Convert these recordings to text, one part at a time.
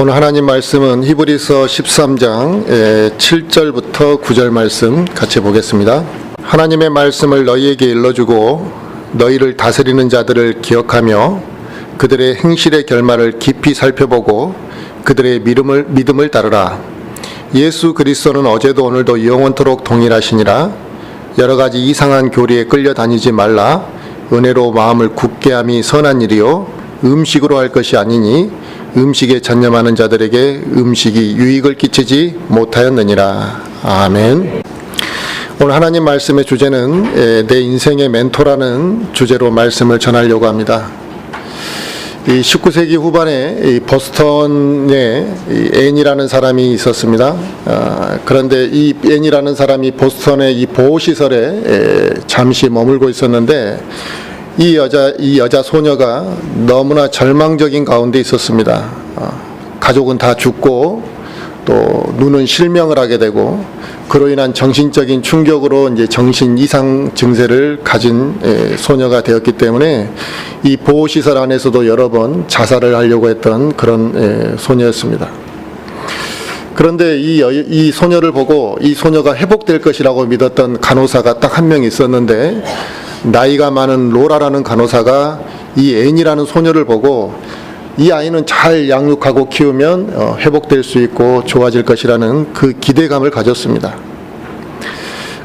오늘 하나님 말씀은 히브리서 13장 7절부터 9절 말씀 같이 보겠습니다. 하나님의 말씀을 너희에게 일러주고 너희를 다스리는 자들을 기억하며 그들의 행실의 결말을 깊이 살펴보고 그들의 믿음을 따르라. 예수 그리스도는 어제도 오늘도 영원토록 동일하시니라. 여러 가지 이상한 교리에 끌려다니지 말라. 은혜로 마음을 굳게 함이 선한 일이요 음식으로 할 것이 아니니 음식에 전념하는 자들에게 음식이 유익을 끼치지 못하였느니라. 아멘. 오늘 하나님 말씀의 주제는 내 인생의 멘토라는 주제로 말씀을 전하려고 합니다. 이 19세기 후반에 이 보스턴에 앤이라는 사람이 있었습니다. 그런데 이 앤이라는 사람이 보스턴의 이 보호시설에 잠시 머물고 있었는데 이 여자 소녀가 너무나 절망적인 가운데 있었습니다. 가족은 다 죽고 또 눈은 실명을 하게 되고 그로 인한 정신적인 충격으로 이제 정신 이상 증세를 가진 소녀가 되었기 때문에 이 보호시설 안에서도 여러 번 자살을 하려고 했던 그런 소녀였습니다. 그런데 이 소녀를 보고 이 소녀가 회복될 것이라고 믿었던 간호사가 딱 한 명 있었는데 나이가 많은 로라라는 간호사가 이 앤이라는 소녀를 보고 이 아이는 잘 양육하고 키우면 회복될 수 있고 좋아질 것이라는 그 기대감을 가졌습니다.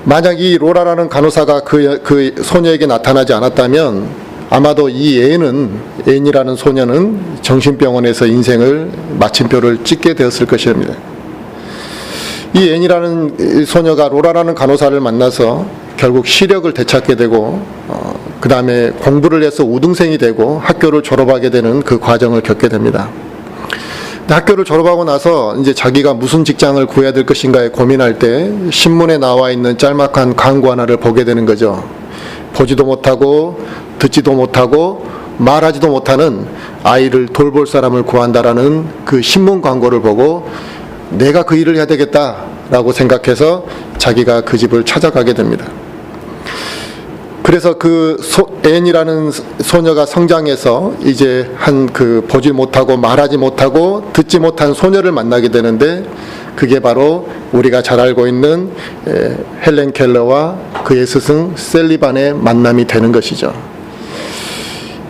만약 이 로라라는 간호사가 그 소녀에게 나타나지 않았다면 아마도 이 앤이라는 소녀는 정신병원에서 인생을 마침표를 찍게 되었을 것입니다. 이 앤이라는 소녀가 로라라는 간호사를 만나서 결국 시력을 되찾게 되고 그 다음에 공부를 해서 우등생이 되고 학교를 졸업하게 되는 그 과정을 겪게 됩니다. 학교를 졸업하고 나서 이제 자기가 무슨 직장을 구해야 될 것인가에 고민할 때 신문에 나와 있는 짤막한 광고 하나를 보게 되는 거죠. 보지도 못하고 듣지도 못하고 말하지도 못하는 아이를 돌볼 사람을 구한다라는 그 신문 광고를 보고 내가 그 일을 해야 되겠다라고 생각해서 자기가 그 집을 찾아가게 됩니다. 그래서 그 앤이라는 소녀가 성장해서 이제 보지 못하고 말하지 못하고 듣지 못한 소녀를 만나게 되는데 그게 바로 우리가 잘 알고 있는 헬렌 켈러와 그의 스승 셀리반의 만남이 되는 것이죠.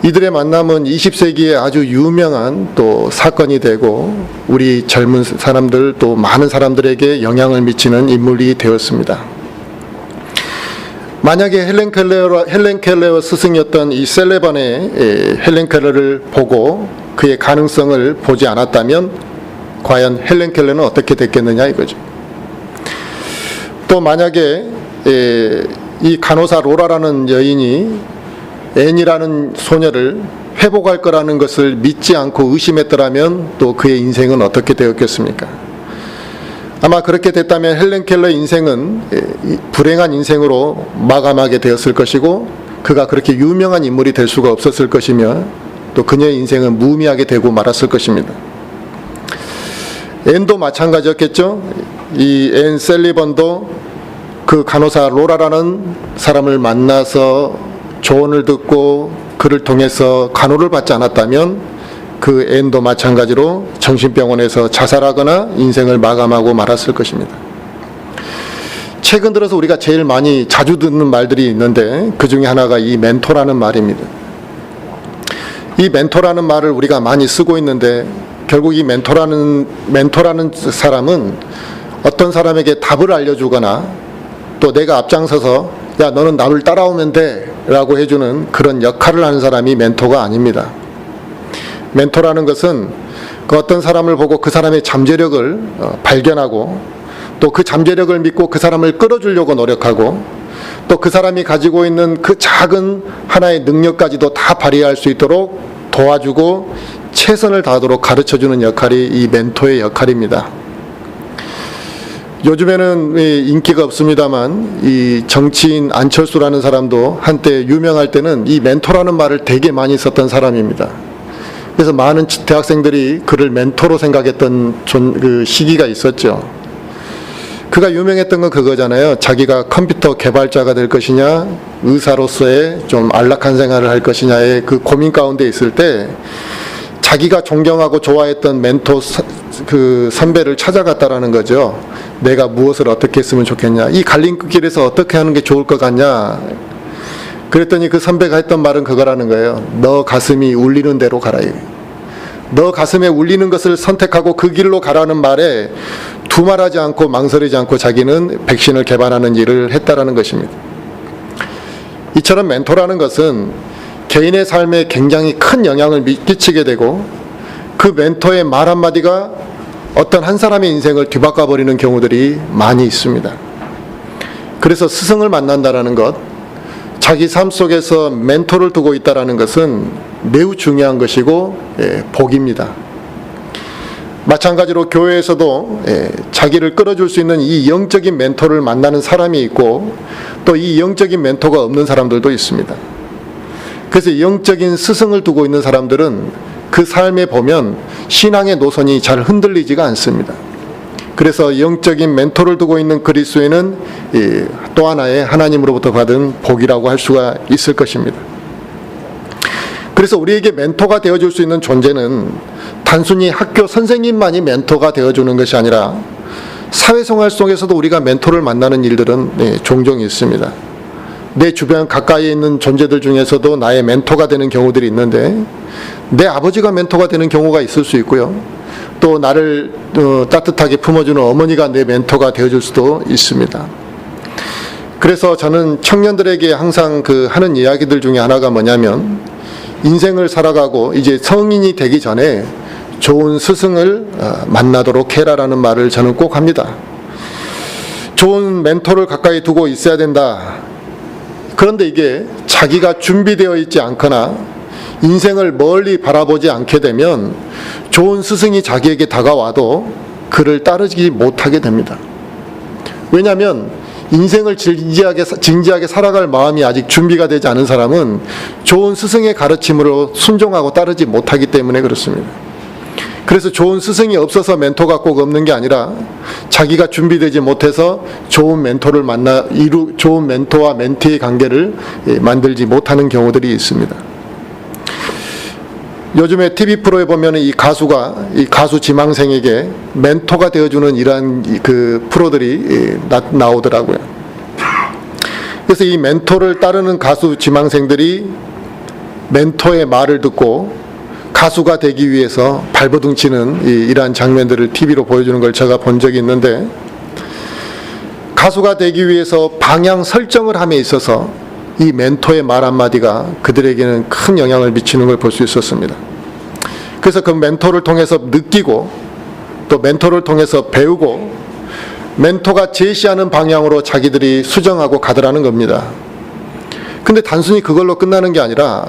이들의 만남은 20세기에 아주 유명한 또 사건이 되고 우리 젊은 사람들 또 많은 사람들에게 영향을 미치는 인물이 되었습니다. 만약에 헬렌 켈러의 스승이었던 이 셀리반의 헬렌 켈러를 보고 그의 가능성을 보지 않았다면 과연 헬렌 켈러는 어떻게 됐겠느냐 이거죠. 또 만약에 이 간호사 로라라는 여인이 앤이라는 소녀를 회복할 거라는 것을 믿지 않고 의심했더라면 또 그의 인생은 어떻게 되었겠습니까? 아마 그렇게 됐다면 헬렌 켈러의 인생은 불행한 인생으로 마감하게 되었을 것이고 그가 그렇게 유명한 인물이 될 수가 없었을 것이며 또 그녀의 인생은 무의미하게 되고 말았을 것입니다. 앤도 마찬가지였겠죠. 이 앤 셀리번도 그 간호사 로라라는 사람을 만나서 조언을 듣고 그를 통해서 간호를 받지 않았다면 그 앤도 마찬가지로 정신병원에서 자살하거나 인생을 마감하고 말았을 것입니다. 최근 들어서 우리가 제일 자주 듣는 말들이 있는데 그 중에 하나가 이 멘토라는 말입니다. 이 멘토라는 말을 우리가 많이 쓰고 있는데 결국 이 멘토라는 사람은 어떤 사람에게 답을 알려주거나 또 내가 앞장서서 야 너는 나를 따라오면 돼 라고 해주는 그런 역할을 하는 사람이 멘토가 아닙니다. 멘토라는 것은 그 어떤 사람을 보고 그 사람의 잠재력을 발견하고 또 그 잠재력을 믿고 그 사람을 끌어주려고 노력하고 또 그 사람이 가지고 있는 그 작은 하나의 능력까지도 다 발휘할 수 있도록 도와주고 최선을 다하도록 가르쳐주는 역할이 이 멘토의 역할입니다. 요즘에는 인기가 없습니다만 이 정치인 안철수라는 사람도 한때 유명할 때는 이 멘토라는 말을 되게 많이 썼던 사람입니다. 그래서 많은 대학생들이 그를 멘토로 생각했던 그 시기가 있었죠. 그가 유명했던 건 그거잖아요. 자기가 컴퓨터 개발자가 될 것이냐 의사로서의 좀 안락한 생활을 할 것이냐의 그 고민 가운데 있을 때 자기가 존경하고 좋아했던 멘토 그 선배를 찾아갔다라는 거죠. 내가 무엇을 어떻게 했으면 좋겠냐. 이 갈림길에서 어떻게 하는 게 좋을 것 같냐. 그랬더니 그 선배가 했던 말은 그거라는 거예요. 너 가슴이 울리는 대로 가라. 너 가슴에 울리는 것을 선택하고 그 길로 가라는 말에 두말하지 않고 망설이지 않고 자기는 백신을 개발하는 일을 했다라는 것입니다. 이처럼 멘토라는 것은 개인의 삶에 굉장히 큰 영향을 끼치게 되고 그 멘토의 말 한마디가 어떤 한 사람의 인생을 뒤바꿔버리는 경우들이 많이 있습니다. 그래서 스승을 만난다라는 것, 자기 삶 속에서 멘토를 두고 있다는 것은 매우 중요한 것이고 복입니다. 마찬가지로 교회에서도 자기를 끌어줄 수 있는 이 영적인 멘토를 만나는 사람이 있고 또 이 영적인 멘토가 없는 사람들도 있습니다. 그래서 영적인 스승을 두고 있는 사람들은 그 삶에 보면 신앙의 노선이 잘 흔들리지가 않습니다. 그래서 영적인 멘토를 두고 있는 그리스도인은 또 하나의 하나님으로부터 받은 복이라고 할 수가 있을 것입니다. 그래서 우리에게 멘토가 되어줄 수 있는 존재는 단순히 학교 선생님만이 멘토가 되어주는 것이 아니라 사회생활 속에서도 우리가 멘토를 만나는 일들은 종종 있습니다. 내 주변 가까이에 있는 존재들 중에서도 나의 멘토가 되는 경우들이 있는데 내 아버지가 멘토가 되는 경우가 있을 수 있고요. 또 나를 따뜻하게 품어주는 어머니가 내 멘토가 되어줄 수도 있습니다. 그래서 저는 청년들에게 항상 하는 이야기들 중에 하나가 뭐냐면 인생을 살아가고 이제 성인이 되기 전에 좋은 스승을 만나도록 해라라는 말을 저는 꼭 합니다. 좋은 멘토를 가까이 두고 있어야 된다. 그런데 이게 자기가 준비되어 있지 않거나 인생을 멀리 바라보지 않게 되면 좋은 스승이 자기에게 다가와도 그를 따르지 못하게 됩니다. 왜냐하면 인생을 진지하게 살아갈 마음이 아직 준비가 되지 않은 사람은 좋은 스승의 가르침으로 순종하고 따르지 못하기 때문에 그렇습니다. 그래서 좋은 스승이 없어서 멘토가 꼭 없는 게 아니라 자기가 준비되지 못해서 좋은 멘토를 좋은 멘토와 멘티의 관계를 만들지 못하는 경우들이 있습니다. 요즘에 TV 프로에 보면 이 가수가 이 가수 지망생에게 멘토가 되어주는 이러한 프로들이 나오더라고요. 그래서 이 멘토를 따르는 가수 지망생들이 멘토의 말을 듣고 가수가 되기 위해서 발버둥 치는 이러한 장면들을 TV로 보여주는 걸 제가 본 적이 있는데 가수가 되기 위해서 방향 설정을 함에 있어서 이 멘토의 말 한마디가 그들에게는 큰 영향을 미치는 걸 볼 수 있었습니다. 그래서 그 멘토를 통해서 느끼고 또 멘토를 통해서 배우고 멘토가 제시하는 방향으로 자기들이 수정하고 가더라는 겁니다. 근데 단순히 그걸로 끝나는 게 아니라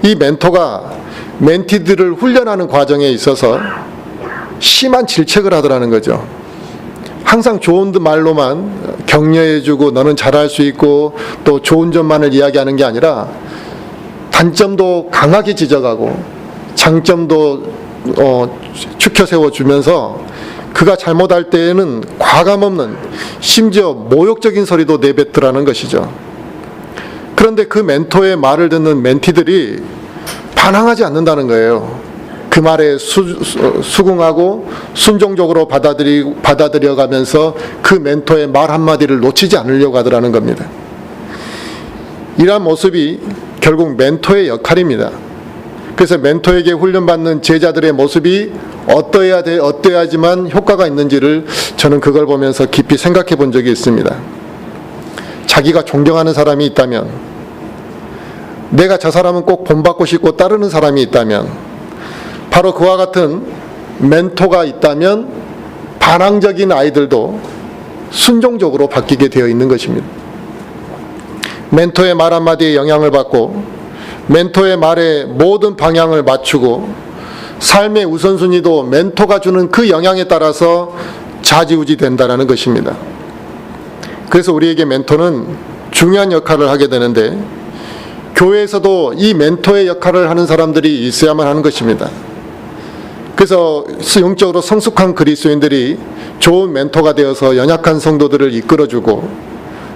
이 멘토가 멘티들을 훈련하는 과정에 있어서 심한 질책을 하더라는 거죠. 항상 좋은 말로만 격려해주고 너는 잘할 수 있고 또 좋은 점만을 이야기하는 게 아니라 단점도 강하게 지적하고 장점도 추켜 세워주면서 그가 잘못할 때에는 과감없는 심지어 모욕적인 소리도 내뱉으라는 것이죠. 그런데 그 멘토의 말을 듣는 멘티들이 반항하지 않는다는 거예요. 그 말에 수긍하고 순종적으로 받아들여가면서 그 멘토의 말 한마디를 놓치지 않으려고 하더라는 겁니다. 이러한 모습이 결국 멘토의 역할입니다. 그래서 멘토에게 훈련받는 제자들의 모습이 어떠해야지만 효과가 있는지를 저는 그걸 보면서 깊이 생각해 본 적이 있습니다. 자기가 존경하는 사람이 있다면 내가 저 사람은 꼭 본받고 싶고 따르는 사람이 있다면 바로 그와 같은 멘토가 있다면 반항적인 아이들도 순종적으로 바뀌게 되어 있는 것입니다. 멘토의 말 한마디에 영향을 받고 멘토의 말에 모든 방향을 맞추고 삶의 우선순위도 멘토가 주는 그 영향에 따라서 좌지우지 된다는 것입니다. 그래서 우리에게 멘토는 중요한 역할을 하게 되는데 교회에서도 이 멘토의 역할을 하는 사람들이 있어야만 하는 것입니다. 그래서 영적으로 성숙한 그리스도인들이 좋은 멘토가 되어서 연약한 성도들을 이끌어주고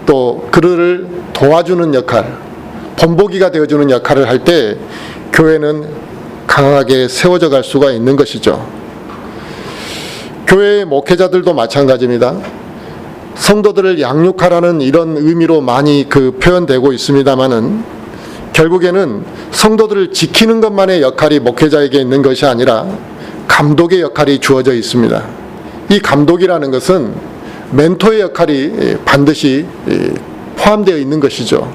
또 그들을 도와주는 역할, 본보기가 되어주는 역할을 할 때 교회는 강하게 세워져 갈 수가 있는 것이죠. 교회의 목회자들도 마찬가지입니다. 성도들을 양육하라는 이런 의미로 많이 표현되고 있습니다마는 결국에는 성도들을 지키는 것만의 역할이 목회자에게 있는 것이 아니라 감독의 역할이 주어져 있습니다. 이 감독이라는 것은 멘토의 역할이 반드시 포함되어 있는 것이죠.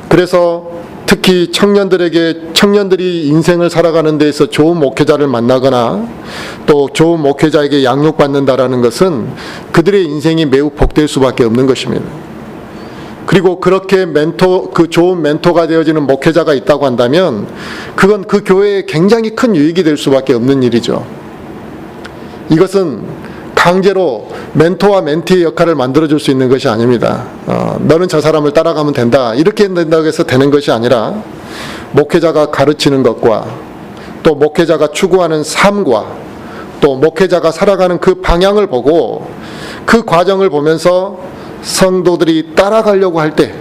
그래서 특히 청년들이 인생을 살아가는 데에서 좋은 목회자를 만나거나 또 좋은 목회자에게 양육받는다라는 것은 그들의 인생이 매우 복될 수밖에 없는 것입니다. 그리고 그렇게 좋은 멘토가 되어지는 목회자가 있다고 한다면 그건 그 교회에 굉장히 큰 유익이 될 수밖에 없는 일이죠. 이것은 강제로 멘토와 멘티의 역할을 만들어줄 수 있는 것이 아닙니다. 너는 저 사람을 따라가면 된다, 이렇게 된다고 해서 되는 것이 아니라 목회자가 가르치는 것과 또 목회자가 추구하는 삶과 또 목회자가 살아가는 그 방향을 보고 그 과정을 보면서 성도들이 따라가려고 할 때,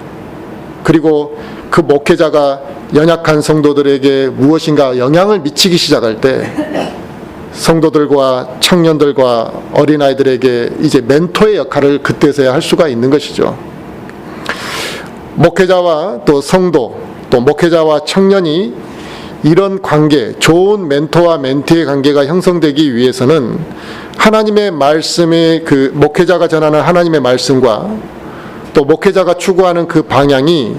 그리고 그 목회자가 연약한 성도들에게 무엇인가 영향을 미치기 시작할 때 성도들과 청년들과 어린아이들에게 이제 멘토의 역할을 그때서야 할 수가 있는 것이죠. 목회자와 또 성도, 또 목회자와 청년이 이런 관계, 좋은 멘토와 멘티의 관계가 형성되기 위해서는 하나님의 말씀의 목회자가 전하는 하나님의 말씀과 또 목회자가 추구하는 그 방향이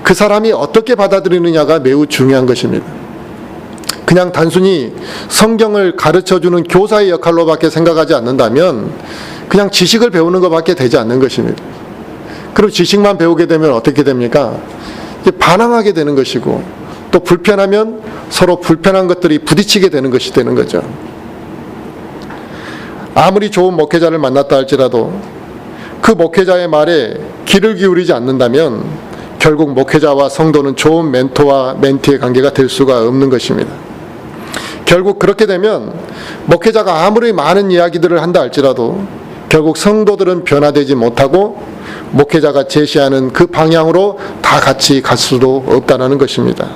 그 사람이 어떻게 받아들이느냐가 매우 중요한 것입니다. 그냥 단순히 성경을 가르쳐주는 교사의 역할로밖에 생각하지 않는다면 그냥 지식을 배우는 것밖에 되지 않는 것입니다. 그리고 지식만 배우게 되면 어떻게 됩니까? 반항하게 되는 것이고 또 불편하면 서로 불편한 것들이 부딪히게 되는 것이 되는 거죠. 아무리 좋은 목회자를 만났다 할지라도 그 목회자의 말에 귀를 기울이지 않는다면 결국 목회자와 성도는 좋은 멘토와 멘티의 관계가 될 수가 없는 것입니다. 결국 그렇게 되면 목회자가 아무리 많은 이야기들을 한다 할지라도 결국 성도들은 변화되지 못하고 목회자가 제시하는 그 방향으로 다 같이 갈 수도 없다는 것입니다.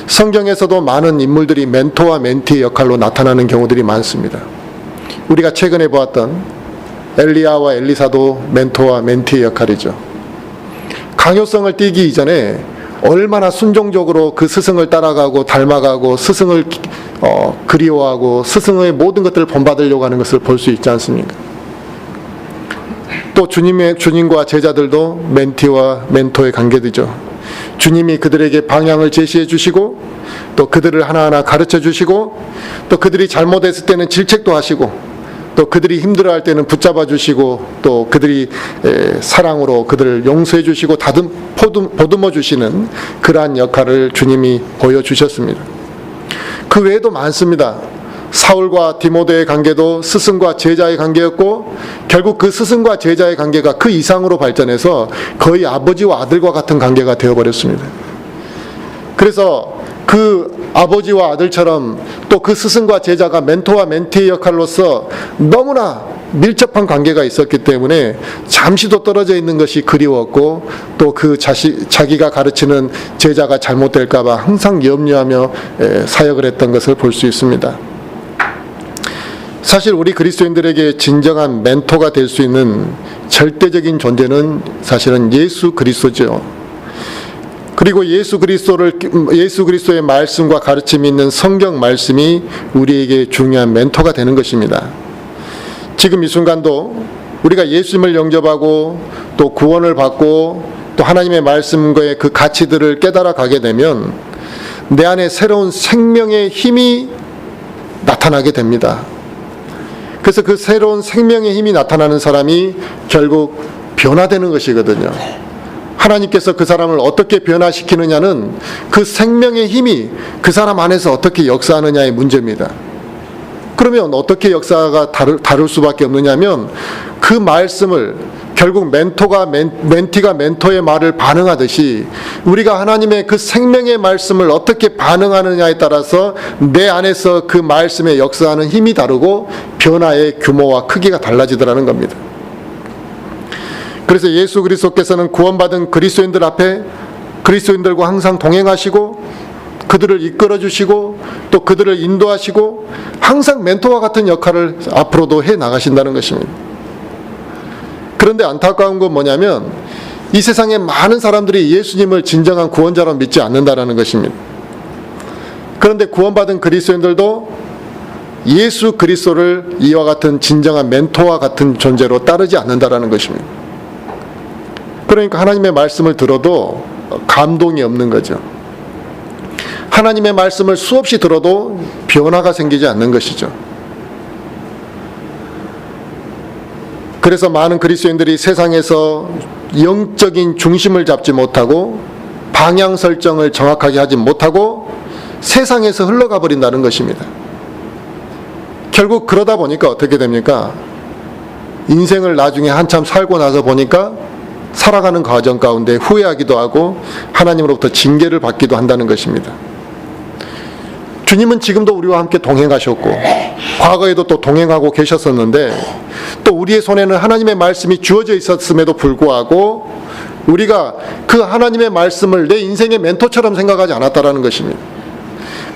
성경에서도 많은 인물들이 멘토와 멘티의 역할로 나타나는 경우들이 많습니다. 우리가 최근에 보았던 엘리야와 엘리사도 멘토와 멘티의 역할이죠. 강요성을 띠기 이전에 얼마나 순종적으로 그 스승을 따라가고 닮아가고 스승을 그리워하고 스승의 모든 것들을 본받으려고 하는 것을 볼 수 있지 않습니까? 또 주님과 제자들도 멘티와 멘토의 관계되죠. 주님이 그들에게 방향을 제시해 주시고 또 그들을 하나하나 가르쳐 주시고 또 그들이 잘못했을 때는 질책도 하시고 또 그들이 힘들어할 때는 붙잡아 주시고 또 그들이 사랑으로 그들을 용서해 주시고 보듬어 주시는 그러한 역할을 주님이 보여주셨습니다. 그 외에도 많습니다. 사울과 디모데의 관계도 스승과 제자의 관계였고 결국 그 스승과 제자의 관계가 그 이상으로 발전해서 거의 아버지와 아들과 같은 관계가 되어버렸습니다. 그래서 그 아버지와 아들처럼 또 그 스승과 제자가 멘토와 멘티의 역할로서 너무나 밀접한 관계가 있었기 때문에 잠시도 떨어져 있는 것이 그리웠고 또 자기가 가르치는 제자가 잘못될까 봐 항상 염려하며 사역을 했던 것을 볼 수 있습니다. 사실 우리 그리스도인들에게 진정한 멘토가 될 수 있는 절대적인 존재는 사실은 예수 그리스도죠. 그리고 예수 그리스도의 말씀과 가르침이 있는 성경 말씀이 우리에게 중요한 멘토가 되는 것입니다. 지금 이 순간도 우리가 예수님을 영접하고 또 구원을 받고 또 하나님의 말씀과의 그 가치들을 깨달아 가게 되면 내 안에 새로운 생명의 힘이 나타나게 됩니다. 그래서 그 새로운 생명의 힘이 나타나는 사람이 결국 변화되는 것이거든요. 하나님께서 그 사람을 어떻게 변화시키느냐는 그 생명의 힘이 그 사람 안에서 어떻게 역사하느냐의 문제입니다. 그러면 어떻게 역사가 다를 수밖에 없느냐면 그 말씀을 결국 멘티가 멘토의 말을 반응하듯이 우리가 하나님의 그 생명의 말씀을 어떻게 반응하느냐에 따라서 내 안에서 그 말씀에 역사하는 힘이 다르고 변화의 규모와 크기가 달라지더라는 겁니다. 그래서 예수 그리스도께서는 구원받은 그리스도인들 앞에 그리스도인들과 항상 동행하시고 그들을 이끌어 주시고 또 그들을 인도하시고 항상 멘토와 같은 역할을 앞으로도 해 나가신다는 것입니다. 그런데 안타까운 건 뭐냐면 이 세상에 많은 사람들이 예수님을 진정한 구원자로 믿지 않는다는 것입니다. 그런데 구원받은 그리스도인들도 예수 그리스도를 이와 같은 진정한 멘토와 같은 존재로 따르지 않는다는 것입니다. 그러니까 하나님의 말씀을 들어도 감동이 없는 거죠. 하나님의 말씀을 수없이 들어도 변화가 생기지 않는 것이죠. 그래서 많은 그리스도인들이 세상에서 영적인 중심을 잡지 못하고 방향 설정을 정확하게 하지 못하고 세상에서 흘러가 버린다는 것입니다. 결국 그러다 보니까 어떻게 됩니까? 인생을 나중에 한참 살고 나서 보니까 살아가는 과정 가운데 후회하기도 하고 하나님으로부터 징계를 받기도 한다는 것입니다. 주님은 지금도 우리와 함께 동행하셨고 과거에도 또 동행하고 계셨었는데 또 우리의 손에는 하나님의 말씀이 주어져 있었음에도 불구하고 우리가 그 하나님의 말씀을 내 인생의 멘토처럼 생각하지 않았다는 것입니다.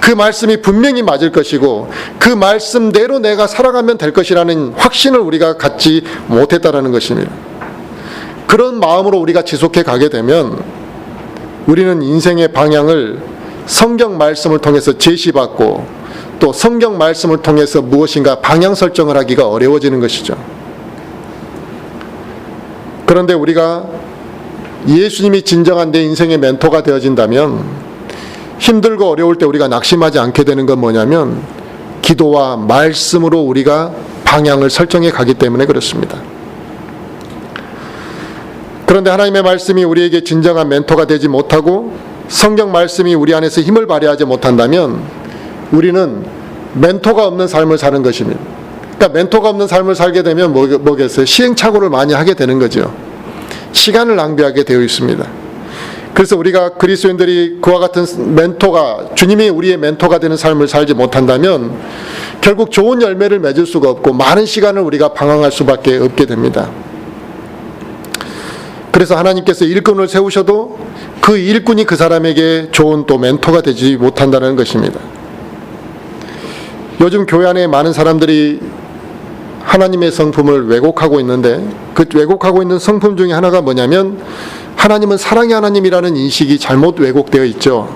그 말씀이 분명히 맞을 것이고 그 말씀대로 내가 살아가면 될 것이라는 확신을 우리가 갖지 못했다는 것입니다. 그런 마음으로 우리가 지속해 가게 되면 우리는 인생의 방향을 성경 말씀을 통해서 제시받고 또 성경 말씀을 통해서 무엇인가 방향 설정을 하기가 어려워지는 것이죠. 그런데 우리가 예수님이 진정한 내 인생의 멘토가 되어진다면 힘들고 어려울 때 우리가 낙심하지 않게 되는 건 뭐냐면 기도와 말씀으로 우리가 방향을 설정해 가기 때문에 그렇습니다. 그런데 하나님의 말씀이 우리에게 진정한 멘토가 되지 못하고 성경 말씀이 우리 안에서 힘을 발휘하지 못한다면 우리는 멘토가 없는 삶을 사는 것입니다. 그러니까 멘토가 없는 삶을 살게 되면 뭐겠어요? 시행착오를 많이 하게 되는 거죠. 시간을 낭비하게 되어 있습니다. 그래서 우리가 그리스도인들이 그와 같은 멘토가 주님이 우리의 멘토가 되는 삶을 살지 못한다면 결국 좋은 열매를 맺을 수가 없고 많은 시간을 우리가 방황할 수밖에 없게 됩니다. 그래서 하나님께서 일꾼을 세우셔도 그 일꾼이 그 사람에게 좋은 또 멘토가 되지 못한다는 것입니다. 요즘 교회 안에 많은 사람들이 하나님의 성품을 왜곡하고 있는데 그 왜곡하고 있는 성품 중에 하나가 뭐냐면 하나님은 사랑의 하나님이라는 인식이 잘못 왜곡되어 있죠.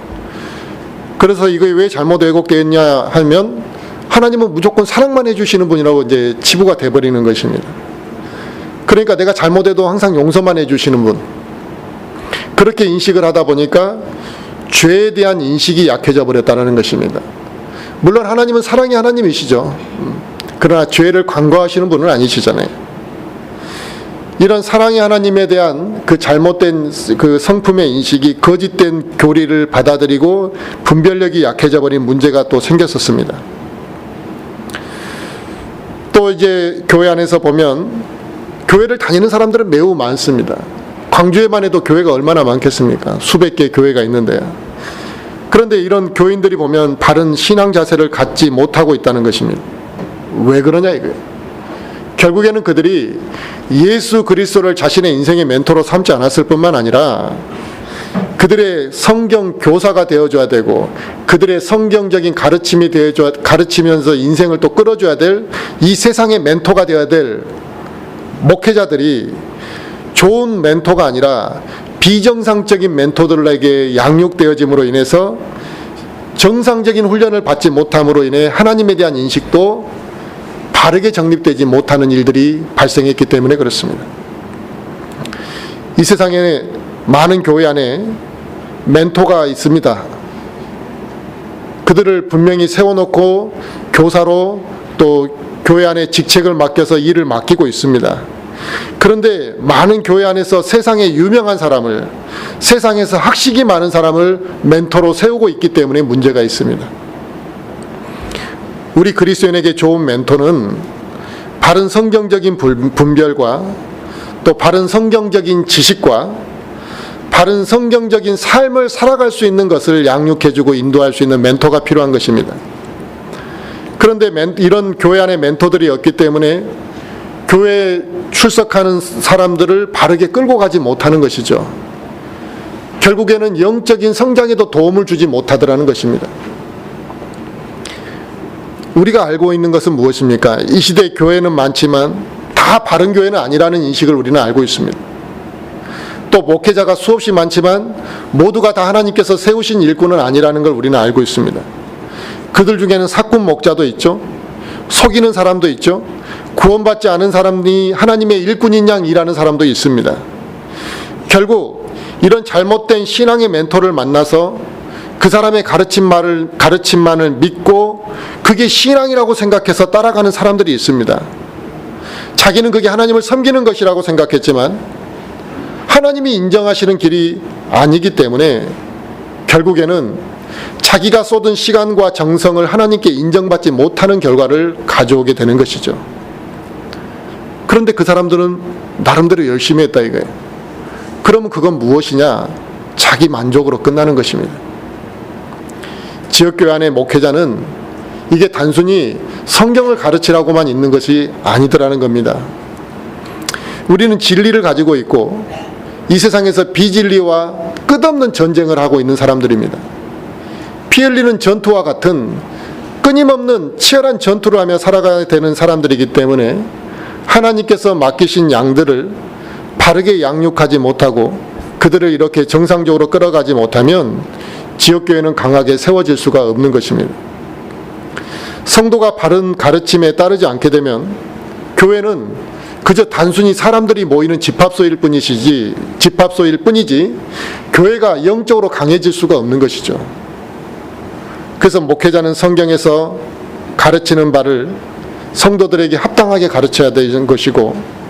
그래서 이게 왜 잘못 왜곡되었냐 하면 하나님은 무조건 사랑만 해주시는 분이라고 이제 치부가 돼버리는 것입니다. 그러니까 내가 잘못해도 항상 용서만 해주시는 분, 그렇게 인식을 하다 보니까 죄에 대한 인식이 약해져 버렸다는 것입니다. 물론 하나님은 사랑의 하나님이시죠. 그러나 죄를 간과하시는 분은 아니시잖아요. 이런 사랑의 하나님에 대한 그 잘못된 그 성품의 인식이 거짓된 교리를 받아들이고 분별력이 약해져 버린 문제가 또 생겼었습니다. 또 이제 교회 안에서 보면 교회를 다니는 사람들은 매우 많습니다. 광주에만 해도 교회가 얼마나 많겠습니까? 수백 개의 교회가 있는데요. 그런데 이런 교인들이 보면 바른 신앙 자세를 갖지 못하고 있다는 것입니다. 왜 그러냐 이거예요. 결국에는 그들이 예수 그리스도를 자신의 인생의 멘토로 삼지 않았을 뿐만 아니라 그들의 성경 교사가 되어줘야 되고 그들의 성경적인 가르침이 가르치면서 인생을 또 끌어줘야 될 이 세상의 멘토가 되어야 될 목회자들이 좋은 멘토가 아니라 비정상적인 멘토들에게 양육되어짐으로 인해서 정상적인 훈련을 받지 못함으로 인해 하나님에 대한 인식도 바르게 정립되지 못하는 일들이 발생했기 때문에 그렇습니다. 이 세상에 많은 교회 안에 멘토가 있습니다. 그들을 분명히 세워놓고 교사로 또 교회 안에 직책을 맡겨서 일을 맡기고 있습니다. 그런데 많은 교회 안에서 세상에 유명한 사람을, 세상에서 학식이 많은 사람을 멘토로 세우고 있기 때문에 문제가 있습니다. 우리 그리스도인에게 좋은 멘토는 바른 성경적인 분별과 또 바른 성경적인 지식과 바른 성경적인 삶을 살아갈 수 있는 것을 양육해주고 인도할 수 있는 멘토가 필요한 것입니다. 그런데 이런 교회 안에 멘토들이 없기 때문에 교회에 출석하는 사람들을 바르게 끌고 가지 못하는 것이죠. 결국에는 영적인 성장에도 도움을 주지 못하더라는 것입니다. 우리가 알고 있는 것은 무엇입니까? 이 시대 교회는 많지만 다 바른 교회는 아니라는 인식을 우리는 알고 있습니다. 또 목회자가 수없이 많지만 모두가 다 하나님께서 세우신 일꾼은 아니라는 걸 우리는 알고 있습니다. 그들 중에는 사꾼 목자도 있죠. 속이는 사람도 있죠. 구원받지 않은 사람이 하나님의 일꾼인 양 일하는 사람도 있습니다. 결국 이런 잘못된 신앙의 멘토를 만나서 그 사람의 가르침만을 믿고 그게 신앙이라고 생각해서 따라가는 사람들이 있습니다. 자기는 그게 하나님을 섬기는 것이라고 생각했지만 하나님이 인정하시는 길이 아니기 때문에 결국에는 자기가 쏟은 시간과 정성을 하나님께 인정받지 못하는 결과를 가져오게 되는 것이죠. 그런데 그 사람들은 나름대로 열심히 했다 이거예요. 그러면 그건 무엇이냐? 자기 만족으로 끝나는 것입니다. 지역교회 안의 목회자는 이게 단순히 성경을 가르치라고만 있는 것이 아니더라는 겁니다. 우리는 진리를 가지고 있고 이 세상에서 비진리와 끝없는 전쟁을 하고 있는 사람들입니다. 피 흘리는 전투와 같은 끊임없는 치열한 전투를 하며 살아가야 되는 사람들이기 때문에 하나님께서 맡기신 양들을 바르게 양육하지 못하고 그들을 이렇게 정상적으로 끌어가지 못하면 지역교회는 강하게 세워질 수가 없는 것입니다. 성도가 바른 가르침에 따르지 않게 되면 교회는 그저 단순히 사람들이 모이는 집합소일 뿐이지 교회가 영적으로 강해질 수가 없는 것이죠. 그래서 목회자는 성경에서 가르치는 바를 성도들에게 합당하게 가르쳐야 되는 것이고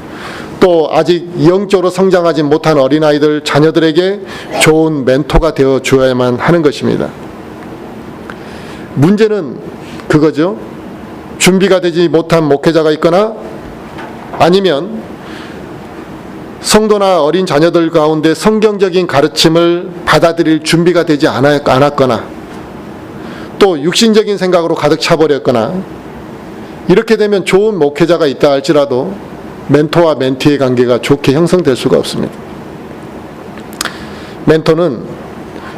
또 아직 영적으로 성장하지 못한 어린아이들, 자녀들에게 좋은 멘토가 되어 주어야만 하는 것입니다. 문제는 그거죠. 준비가 되지 못한 목회자가 있거나 아니면 성도나 어린 자녀들 가운데 성경적인 가르침을 받아들일 준비가 되지 않았거나 또 육신적인 생각으로 가득 차버렸거나 이렇게 되면 좋은 목회자가 있다 할지라도 멘토와 멘티의 관계가 좋게 형성될 수가 없습니다. 멘토는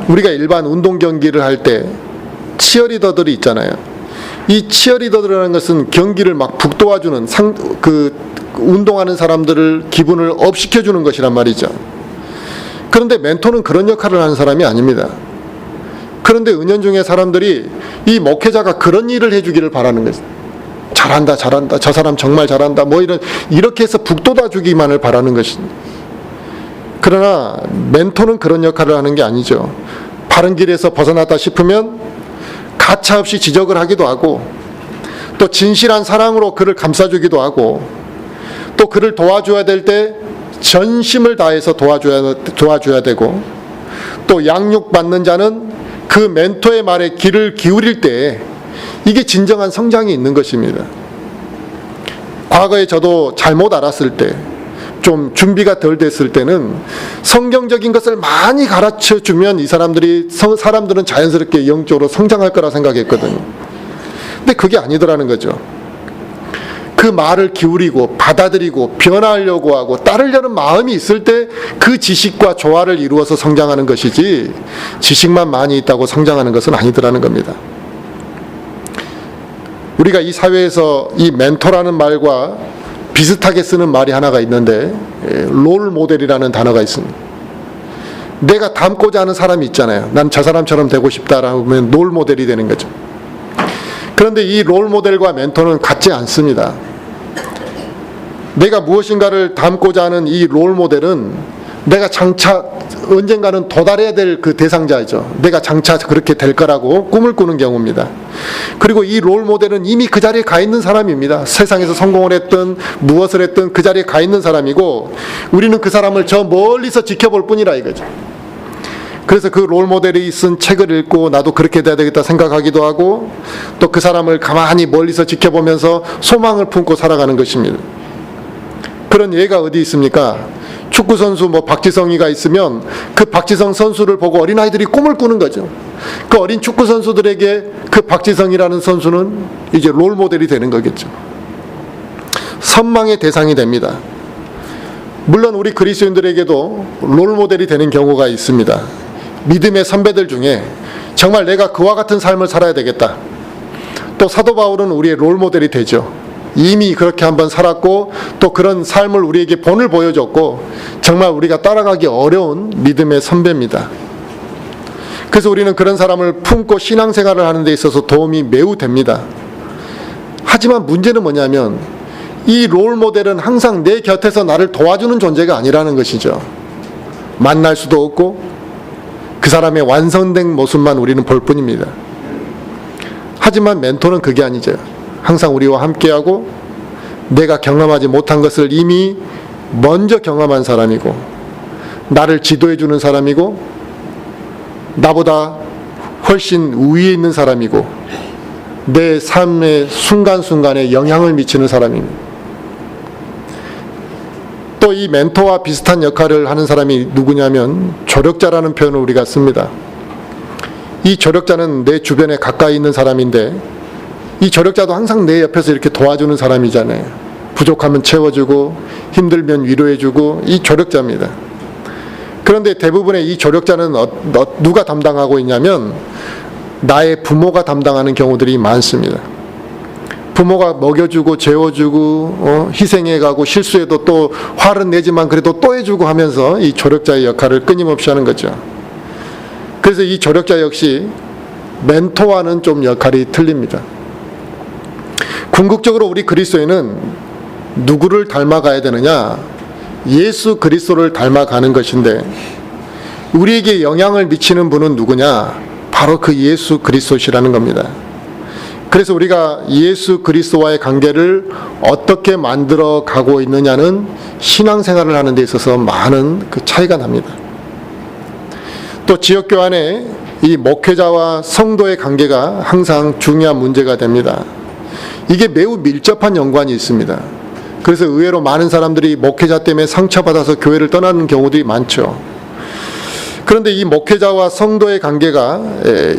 우리가 일반 운동 경기를 할 때 치어리더들이 있잖아요. 이 치어리더들이라는 것은 경기를 막 북돋아주는 운동하는 사람들을 기분을 업시켜주는 것이란 말이죠. 그런데 멘토는 그런 역할을 하는 사람이 아닙니다. 그런데 은연중에 사람들이 이 목회자가 그런 일을 해주기를 바라는 거죠. 잘한다, 저 사람 정말 잘한다, 이렇게 해서 북돋아주기만을 바라는 것입니다. 그러나 멘토는 그런 역할을 하는 게 아니죠. 바른 길에서 벗어났다 싶으면 가차없이 지적을 하기도 하고 또 진실한 사랑으로 그를 감싸주기도 하고 또 그를 도와줘야 될 때 전심을 다해서 도와줘야 되고 또 양육받는 자는 그 멘토의 말에 귀를 기울일 때 이게 진정한 성장이 있는 것입니다. 과거에 저도 잘못 알았을 때, 좀 준비가 덜 됐을 때는 성경적인 것을 많이 가르쳐주면 사람들은 자연스럽게 영적으로 성장할 거라 생각했거든요. 근데 그게 아니더라는 거죠. 그 말을 기울이고 받아들이고 변화하려고 하고 따르려는 마음이 있을 때 그 지식과 조화를 이루어서 성장하는 것이지 지식만 많이 있다고 성장하는 것은 아니더라는 겁니다. 우리가 이 사회에서 이 멘토라는 말과 비슷하게 쓰는 말이 하나가 있는데 롤 모델이라는 단어가 있습니다. 내가 닮고자 하는 사람이 있잖아요. 난 저 사람처럼 되고 싶다라고 하면 롤 모델이 되는 거죠. 그런데 이 롤 모델과 멘토는 같지 않습니다. 내가 무엇인가를 닮고자 하는 이 롤 모델은 내가 장차 언젠가는 도달해야 될 그 대상자이죠. 내가 장차 그렇게 될 거라고 꿈을 꾸는 경우입니다. 그리고 이 롤 모델은 이미 그 자리에 가 있는 사람입니다. 세상에서 성공을 했든 무엇을 했든 그 자리에 가 있는 사람이고 우리는 그 사람을 저 멀리서 지켜볼 뿐이라 이거죠. 그래서 그 롤 모델이 쓴 책을 읽고 나도 그렇게 돼야 되겠다 생각하기도 하고 또 그 사람을 가만히 멀리서 지켜보면서 소망을 품고 살아가는 것입니다. 그런 예가 어디 있습니까? 축구선수 박지성이가 있으면 그 박지성 선수를 보고 어린아이들이 꿈을 꾸는 거죠. 그 어린 축구선수들에게 그 박지성이라는 선수는 이제 롤 모델이 되는 거겠죠. 선망의 대상이 됩니다. 물론 우리 그리스도인들에게도 롤 모델이 되는 경우가 있습니다. 믿음의 선배들 중에 정말 내가 그와 같은 삶을 살아야 되겠다. 또 사도 바울은 우리의 롤모델이 되죠. 이미 그렇게 한번 살았고 또 그런 삶을 우리에게 본을 보여줬고 정말 우리가 따라가기 어려운 믿음의 선배입니다. 그래서 우리는 그런 사람을 품고 신앙생활을 하는 데 있어서 도움이 매우 됩니다. 하지만 문제는 뭐냐면 이 롤모델은 항상 내 곁에서 나를 도와주는 존재가 아니라는 것이죠. 만날 수도 없고 그 사람의 완성된 모습만 우리는 볼 뿐입니다. 하지만 멘토는 그게 아니죠. 항상 우리와 함께하고 내가 경험하지 못한 것을 이미 먼저 경험한 사람이고 나를 지도해 주는 사람이고 나보다 훨씬 우위에 있는 사람이고 내 삶의 순간순간에 영향을 미치는 사람입니다. 또 이 멘토와 비슷한 역할을 하는 사람이 누구냐면 조력자라는 표현을 우리가 씁니다. 이 조력자는 내 주변에 가까이 있는 사람인데 이 조력자도 항상 내 옆에서 이렇게 도와주는 사람이잖아요. 부족하면 채워주고 힘들면 위로해주고 이 조력자입니다. 그런데 대부분의 이 조력자는 누가 담당하고 있냐면 나의 부모가 담당하는 경우들이 많습니다. 부모가 먹여주고 재워주고 희생해가고 실수해도 또 화를 내지만 그래도 또 해주고 하면서 이 조력자의 역할을 끊임없이 하는 거죠. 그래서 이 조력자 역시 멘토와는 좀 역할이 틀립니다. 궁극적으로 우리 그리스도인은 누구를 닮아가야 되느냐? 예수 그리스도를 닮아가는 것인데 우리에게 영향을 미치는 분은 누구냐? 바로 그 예수 그리스도시라는 겁니다. 그래서 우리가 예수 그리스도와의 관계를 어떻게 만들어 가고 있느냐는 신앙생활을 하는 데 있어서 많은 그 차이가 납니다. 또 지역교회 안에 이 목회자와 성도의 관계가 항상 중요한 문제가 됩니다. 이게 매우 밀접한 연관이 있습니다. 그래서 의외로 많은 사람들이 목회자 때문에 상처받아서 교회를 떠나는 경우들이 많죠. 그런데 이 목회자와 성도의 관계가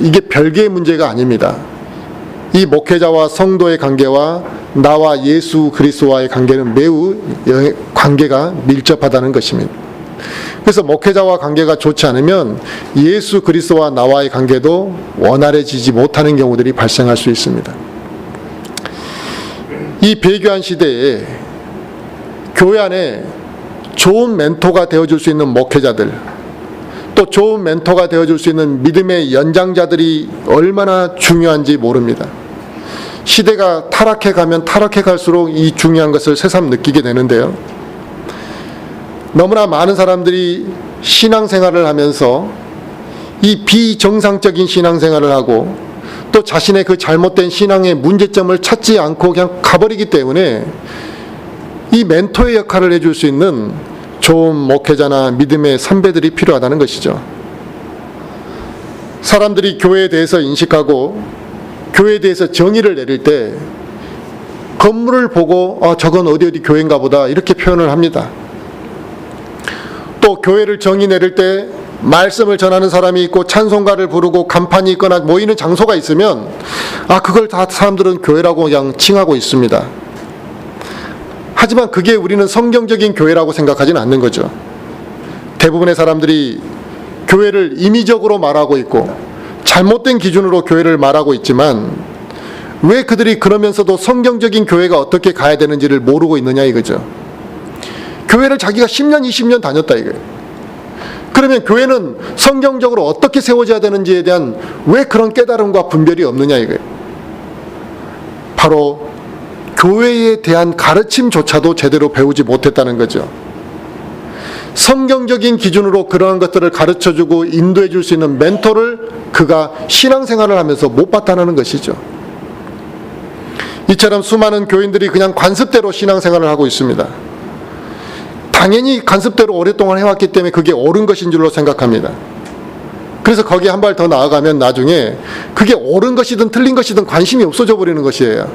이게 별개의 문제가 아닙니다. 이 목회자와 성도의 관계와 나와 예수 그리스도와의 관계는 매우 관계가 밀접하다는 것입니다. 그래서 목회자와 관계가 좋지 않으면 예수 그리스도와 나와의 관계도 원활해지지 못하는 경우들이 발생할 수 있습니다. 이 배교한 시대에 교회 안에 좋은 멘토가 되어줄 수 있는 목회자들, 또 좋은 멘토가 되어줄 수 있는 믿음의 연장자들이 얼마나 중요한지 모릅니다. 시대가 타락해 가면 타락해 갈수록 이 중요한 것을 새삼 느끼게 되는데요. 너무나 많은 사람들이 신앙생활을 하면서 이 비정상적인 신앙생활을 하고 또 자신의 그 잘못된 신앙의 문제점을 찾지 않고 그냥 가버리기 때문에 이 멘토의 역할을 해줄 수 있는 좋은 목회자나 믿음의 선배들이 필요하다는 것이죠. 사람들이 교회에 대해서 인식하고 교회에 대해서 정의를 내릴 때 건물을 보고 저건 어디 교회인가 보다 이렇게 표현을 합니다. 또 교회를 정의 내릴 때 말씀을 전하는 사람이 있고 찬송가를 부르고 간판이 있거나 모이는 장소가 있으면 그걸 다 사람들은 교회라고 그냥 칭하고 있습니다. 하지만 그게 우리는 성경적인 교회라고 생각하지는 않는 거죠. 대부분의 사람들이 교회를 임의적으로 말하고 있고 잘못된 기준으로 교회를 말하고 있지만 왜 그들이 그러면서도 성경적인 교회가 어떻게 가야 되는지를 모르고 있느냐 이거죠. 교회를 자기가 10년, 20년 다녔다 이거예요. 그러면 교회는 성경적으로 어떻게 세워져야 되는지에 대한 왜 그런 깨달음과 분별이 없느냐 이거예요. 바로 교회에 대한 가르침조차도 제대로 배우지 못했다는 거죠. 성경적인 기준으로 그러한 것들을 가르쳐주고 인도해 줄 수 있는 멘토를 그가 신앙생활을 하면서 못 봤다는 것이죠. 이처럼 수많은 교인들이 그냥 관습대로 신앙생활을 하고 있습니다. 당연히 관습대로 오랫동안 해왔기 때문에 그게 옳은 것인 줄로 생각합니다. 그래서 거기에 한 발 더 나아가면 나중에 그게 옳은 것이든 틀린 것이든 관심이 없어져 버리는 것이에요.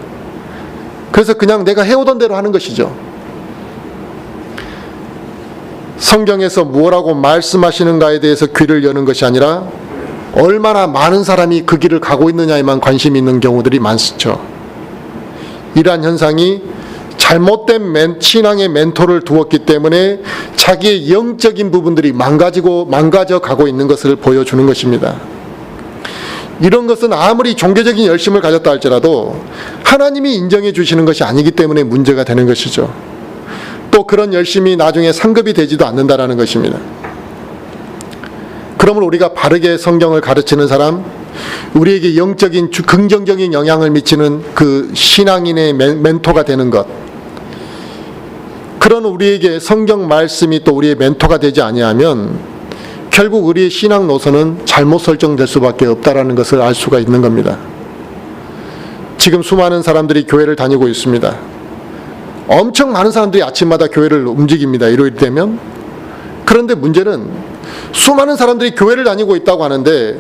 그래서 그냥 내가 해오던 대로 하는 것이죠. 성경에서 무엇라고 말씀하시는가에 대해서 귀를 여는 것이 아니라 얼마나 많은 사람이 그 길을 가고 있느냐에만 관심이 있는 경우들이 많죠. 이러한 현상이 잘못된 신앙의 멘토를 두었기 때문에 자기의 영적인 부분들이 망가져 가고 있는 것을 보여주는 것입니다. 이런 것은 아무리 종교적인 열심을 가졌다 할지라도 하나님이 인정해 주시는 것이 아니기 때문에 문제가 되는 것이죠. 또 그런 열심이 나중에 상급이 되지도 않는다라는 것입니다. 그러므로 우리가 바르게 성경을 가르치는 사람, 우리에게 영적인 긍정적인 영향을 미치는 그 신앙인의 멘토가 되는 것, 그런 우리에게 성경 말씀이 또 우리의 멘토가 되지 아니하면 결국 우리의 신앙 노선은 잘못 설정될 수밖에 없다라는 것을 알 수가 있는 겁니다. 지금 수많은 사람들이 교회를 다니고 있습니다. 엄청 많은 사람들이 아침마다 교회를 움직입니다. 일요일 되면. 그런데 문제는 수많은 사람들이 교회를 다니고 있다고 하는데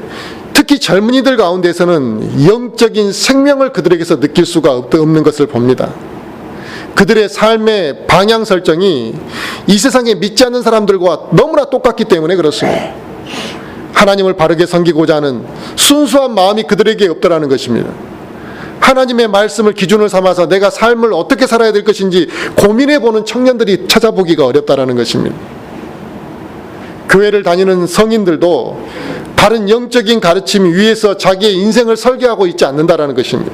특히 젊은이들 가운데서는 영적인 생명을 그들에게서 느낄 수가 없는 것을 봅니다. 그들의 삶의 방향 설정이 이 세상에 믿지 않는 사람들과 너무나 똑같기 때문에 그렇습니다. 하나님을 바르게 섬기고자 하는 순수한 마음이 그들에게 없더라는 것입니다. 하나님의 말씀을 기준을 삼아서 내가 삶을 어떻게 살아야 될 것인지 고민해보는 청년들이 찾아보기가 어렵다는 것입니다. 교회를 다니는 성인들도 바른 영적인 가르침 위에서 자기의 인생을 설계하고 있지 않는다는 것입니다.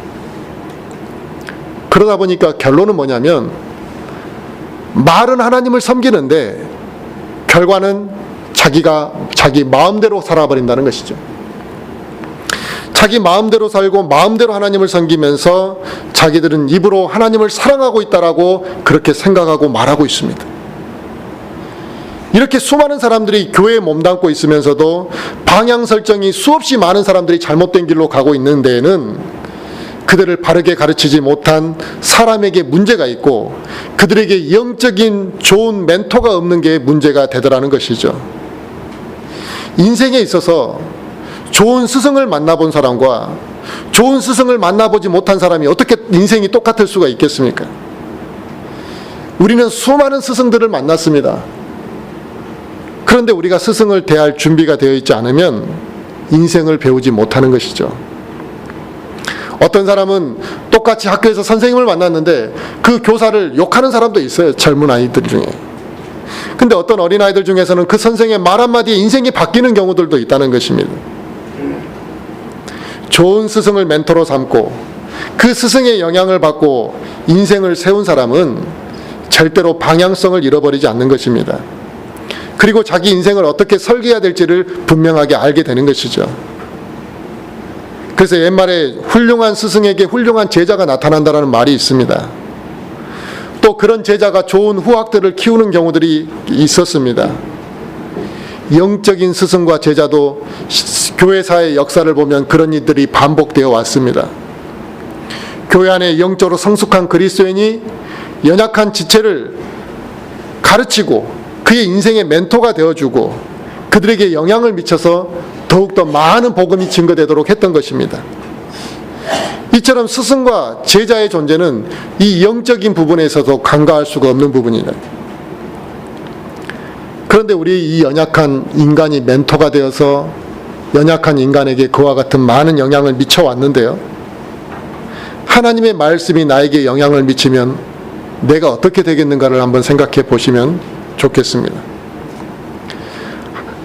그러다 보니까 결론은 뭐냐면 말은 하나님을 섬기는데 결과는 자기 마음대로 살아버린다는 것이죠. 자기 마음대로 살고 마음대로 하나님을 섬기면서 자기들은 입으로 하나님을 사랑하고 있다라고 그렇게 생각하고 말하고 있습니다. 이렇게 수많은 사람들이 교회에 몸담고 있으면서도 방향 설정이 수없이 많은 사람들이 잘못된 길로 가고 있는 데에는 그들을 바르게 가르치지 못한 사람에게 문제가 있고 그들에게 영적인 좋은 멘토가 없는 게 문제가 되더라는 것이죠. 인생에 있어서 좋은 스승을 만나본 사람과 좋은 스승을 만나보지 못한 사람이 어떻게 인생이 똑같을 수가 있겠습니까? 우리는 수많은 스승들을 만났습니다. 그런데 우리가 스승을 대할 준비가 되어 있지 않으면 인생을 배우지 못하는 것이죠. 어떤 사람은 똑같이 학교에서 선생님을 만났는데 그 교사를 욕하는 사람도 있어요. 젊은 아이들 중에. 근데 어떤 어린아이들 중에서는 그 선생의 말 한마디에 인생이 바뀌는 경우들도 있다는 것입니다. 좋은 스승을 멘토로 삼고 그 스승의 영향을 받고 인생을 세운 사람은 절대로 방향성을 잃어버리지 않는 것입니다. 그리고 자기 인생을 어떻게 설계해야 될지를 분명하게 알게 되는 것이죠. 그래서 옛말에 훌륭한 스승에게 훌륭한 제자가 나타난다는 말이 있습니다. 또 그런 제자가 좋은 후학들을 키우는 경우들이 있었습니다. 영적인 스승과 제자도 교회사의 역사를 보면 그런 일들이 반복되어 왔습니다. 교회 안에 영적으로 성숙한 그리스도인이 연약한 지체를 가르치고 그의 인생의 멘토가 되어주고 그들에게 영향을 미쳐서 더욱더 많은 복음이 증거되도록 했던 것입니다. 이처럼 스승과 제자의 존재는 이 영적인 부분에 있어서 간과할 수가 없는 부분이다. 그런데 우리 이 연약한 인간이 멘토가 되어서 연약한 인간에게 그와 같은 많은 영향을 미쳐왔는데요. 하나님의 말씀이 나에게 영향을 미치면 내가 어떻게 되겠는가를 한번 생각해 보시면 좋겠습니다.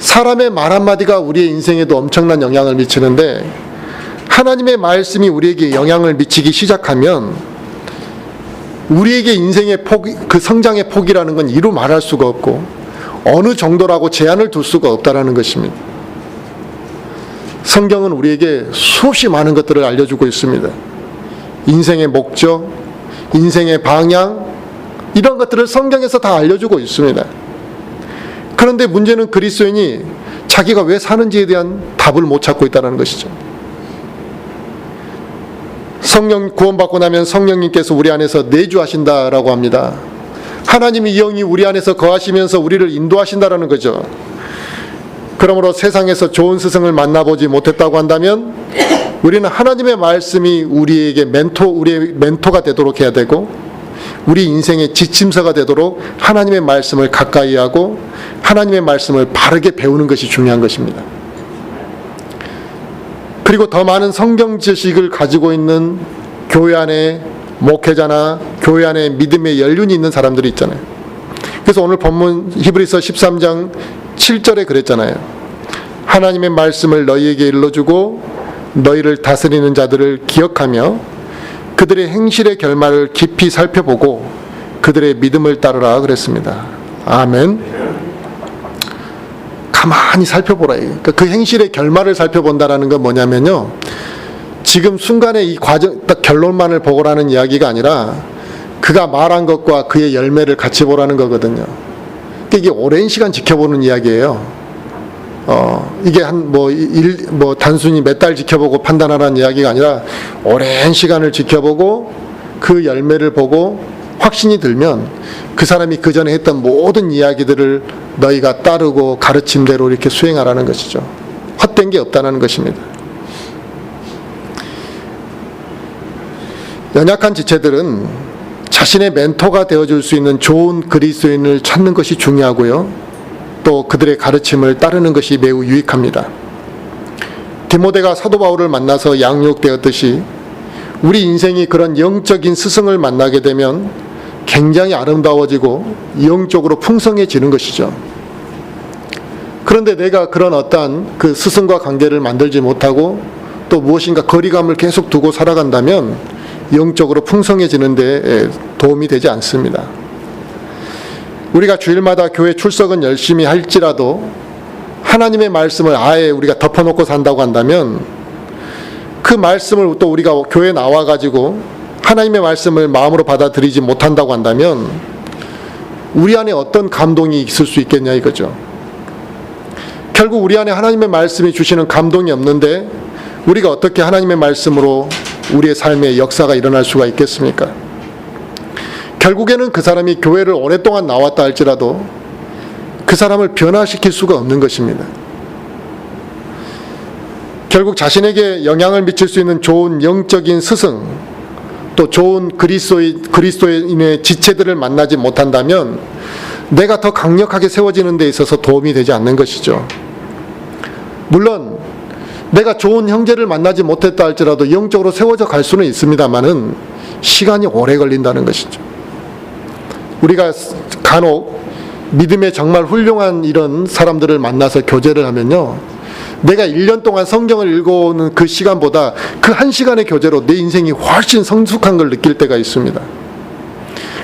사람의 말 한마디가 우리의 인생에도 엄청난 영향을 미치는데 하나님의 말씀이 우리에게 영향을 미치기 시작하면 우리에게 인생의 그 성장의 폭이라는 건 이루 말할 수가 없고 어느 정도라고 제한을 둘 수가 없다는 것입니다. 성경은 우리에게 수없이 많은 것들을 알려주고 있습니다. 인생의 목적, 인생의 방향, 이런 것들을 성경에서 다 알려주고 있습니다. 그런데 문제는 그리스도인이 자기가 왜 사는지에 대한 답을 못 찾고 있다는 것이죠. 성령 구원받고 나면 성령님께서 우리 안에서 내주하신다라고 합니다. 하나님의 영이 우리 안에서 거하시면서 우리를 인도하신다라는 거죠. 그러므로 세상에서 좋은 스승을 만나보지 못했다고 한다면 우리는 하나님의 말씀이 우리의 멘토가 되도록 해야 되고 우리 인생의 지침서가 되도록 하나님의 말씀을 가까이 하고 하나님의 말씀을 바르게 배우는 것이 중요한 것입니다. 그리고 더 많은 성경 지식을 가지고 있는 교회 안에 목회자나 교회 안에 믿음의 연륜이 있는 사람들이 있잖아요. 그래서 오늘 본문 히브리서 13장 7절에 그랬잖아요. 하나님의 말씀을 너희에게 일러주고 너희를 다스리는 자들을 기억하며 그들의 행실의 결말을 깊이 살펴보고 그들의 믿음을 따르라 그랬습니다. 아멘. 가만히 살펴보라. 그러니까 그 행실의 결말을 살펴본다라는 건 뭐냐면요, 지금 순간에 이 과정 딱 결론만을 보고라는 이야기가 아니라 그가 말한 것과 그의 열매를 같이 보라는 거거든요. 그러니까 이게 오랜 시간 지켜보는 이야기예요. 이게 단순히 몇 달 지켜보고 판단하라는 이야기가 아니라 오랜 시간을 지켜보고 그 열매를 보고 확신이 들면 그 사람이 그 전에 했던 모든 이야기들을 너희가 따르고 가르침대로 이렇게 수행하라는 것이죠. 헛된 게 없다는 것입니다. 연약한 지체들은 자신의 멘토가 되어줄 수 있는 좋은 그리스도인을 찾는 것이 중요하고요, 또 그들의 가르침을 따르는 것이 매우 유익합니다. 디모데가 사도 바울을 만나서 양육되었듯이 우리 인생이 그런 영적인 스승을 만나게 되면 굉장히 아름다워지고 영적으로 풍성해지는 것이죠. 그런데 내가 그런 어떠한 그 스승과 관계를 만들지 못하고 또 무엇인가 거리감을 계속 두고 살아간다면 영적으로 풍성해지는 데 도움이 되지 않습니다. 우리가 주일마다 교회 출석은 열심히 할지라도 하나님의 말씀을 아예 우리가 덮어놓고 산다고 한다면 그 말씀을 또 우리가 교회에 나와가지고 하나님의 말씀을 마음으로 받아들이지 못한다고 한다면 우리 안에 어떤 감동이 있을 수 있겠냐 이거죠. 결국 우리 안에 하나님의 말씀이 주시는 감동이 없는데 우리가 어떻게 하나님의 말씀으로 우리의 삶에 역사가 일어날 수가 있겠습니까? 결국에는 그 사람이 교회를 오랫동안 나왔다 할지라도 그 사람을 변화시킬 수가 없는 것입니다. 결국 자신에게 영향을 미칠 수 있는 좋은 영적인 스승, 또 좋은 그리스도인의 지체들을 만나지 못한다면 내가 더 강력하게 세워지는 데 있어서 도움이 되지 않는 것이죠. 물론 내가 좋은 형제를 만나지 못했다 할지라도 영적으로 세워져 갈 수는 있습니다만은 시간이 오래 걸린다는 것이죠. 우리가 간혹 믿음에 정말 훌륭한 이런 사람들을 만나서 교제를 하면요, 내가 1년 동안 성경을 읽어오는 그 시간보다 그 1시간의 교제로 내 인생이 훨씬 성숙한 걸 느낄 때가 있습니다.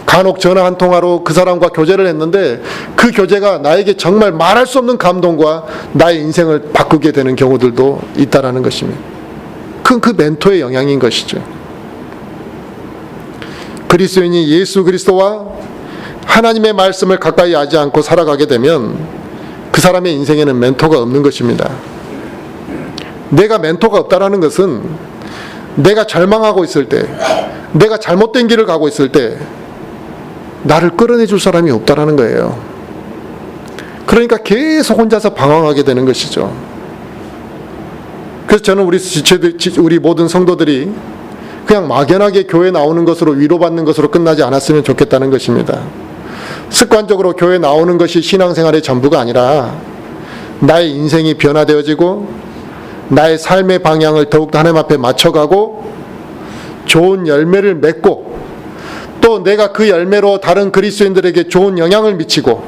간혹 전화 한 통화로 그 사람과 교제를 했는데 그 교제가 나에게 정말 말할 수 없는 감동과 나의 인생을 바꾸게 되는 경우들도 있다라는 것입니다. 그 멘토의 영향인 것이죠. 그리스도인이 예수 그리스도와 하나님의 말씀을 가까이 하지 않고 살아가게 되면 그 사람의 인생에는 멘토가 없는 것입니다. 내가 멘토가 없다라는 것은 내가 절망하고 있을 때, 내가 잘못된 길을 가고 있을 때 나를 끌어내줄 사람이 없다라는 거예요. 그러니까 계속 혼자서 방황하게 되는 것이죠. 그래서 저는 우리 모든 성도들이 그냥 막연하게 교회 나오는 것으로 위로받는 것으로 끝나지 않았으면 좋겠다는 것입니다. 습관적으로 교회 나오는 것이 신앙생활의 전부가 아니라 나의 인생이 변화되어지고 나의 삶의 방향을 더욱더 하나님 앞에 맞춰가고 좋은 열매를 맺고 또 내가 그 열매로 다른 그리스도인들에게 좋은 영향을 미치고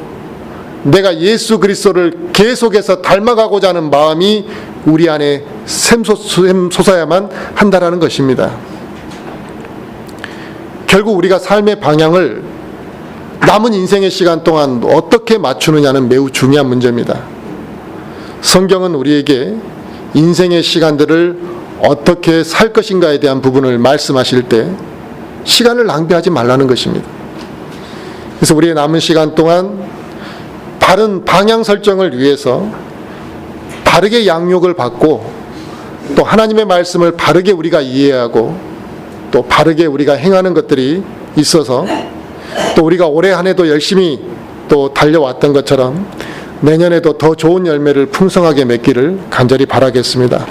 내가 예수 그리스도를 계속해서 닮아가고자 하는 마음이 우리 안에 샘솟아야만 한다라는 것입니다. 결국 우리가 삶의 방향을 남은 인생의 시간 동안 어떻게 맞추느냐는 매우 중요한 문제입니다. 성경은 우리에게 인생의 시간들을 어떻게 살 것인가에 대한 부분을 말씀하실 때 시간을 낭비하지 말라는 것입니다. 그래서 우리의 남은 시간 동안 바른 방향 설정을 위해서 바르게 양육을 받고 또 하나님의 말씀을 바르게 우리가 이해하고 또 바르게 우리가 행하는 것들이 있어서 또 우리가 올해 한 해도 열심히 또 달려왔던 것처럼 내년에도 더 좋은 열매를 풍성하게 맺기를 간절히 바라겠습니다.